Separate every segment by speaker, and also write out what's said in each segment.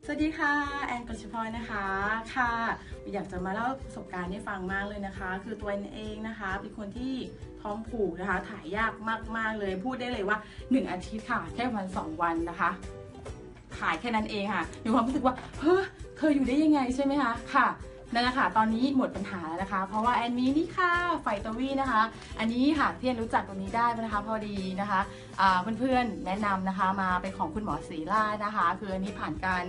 Speaker 1: สวัสดีค่ะแอนกฤษพรนะคะค่ะอยากจะมาเล่าประสบการณ์ให้ฟังมากเลยนะคะคือตัวเองนะคะเป็นคนที่ท้องผูกนะคะถ่ายยากมากๆเลยพูดได้เลยว่า1 อาทิตย์ค่ะแค่วัน2 วันนะคะถ่ายแค่นั้นเองค่ะมีความรู้สึกว่าเฮ้ยเธออยู่ได้ยังไงใช่ไหมคะค่ะนั่นแหละค่ะตอนนี้หมดปัญหาแล้วนะคะเพราะว่าแอนมีนี่ค่ะไฟโตวีนะคะอันนี้ค่ะที่แอนรู้จักตัวนี้ได้นะคะพอดีนะคะเพื่อนๆแนะนำนะคะมาเป็นของคุณหมอศรีราชนะคะคืออันนี้ผ่านการ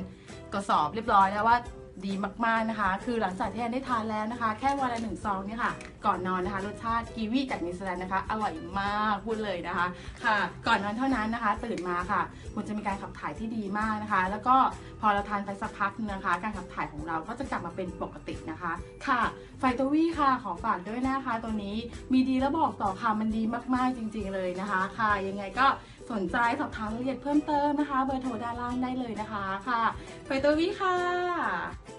Speaker 1: สอบเรียบร้อยแล้วว่าดีมากๆนะคะคือหลังจากที่แอนได้ทานแล้วนะคะแค่วันละ1 ซองเนี่ยค่ะก่อนนอนนะคะรสชาติกีวีจากนิวซีแลนด์นะคะอร่อยมากพูดเลยนะคะค่ะก่อนนอนเท่านั้นนะคะตื่นมาค่ะคุณจะมีการขับถ่ายที่ดีมากนะคะแล้วก็พอเราทานไปสักพักนึงนะคะการขับถ่ายของเราก็จะกลับมาเป็นปกตินะคะค่ะไฟโตวีค่ะขอฝากด้วยนะคะตัวนี้มีดีแล้วบอกต่อค่ะมันดีมากๆจริงๆเลยนะคะค่ะยังไงก็สนใจสอบถามรายละเอียดเพิ่มเติมนะคะเบอร์โทรด้านล่างได้เลยนะคะค่ะไฟโตวีค่ะ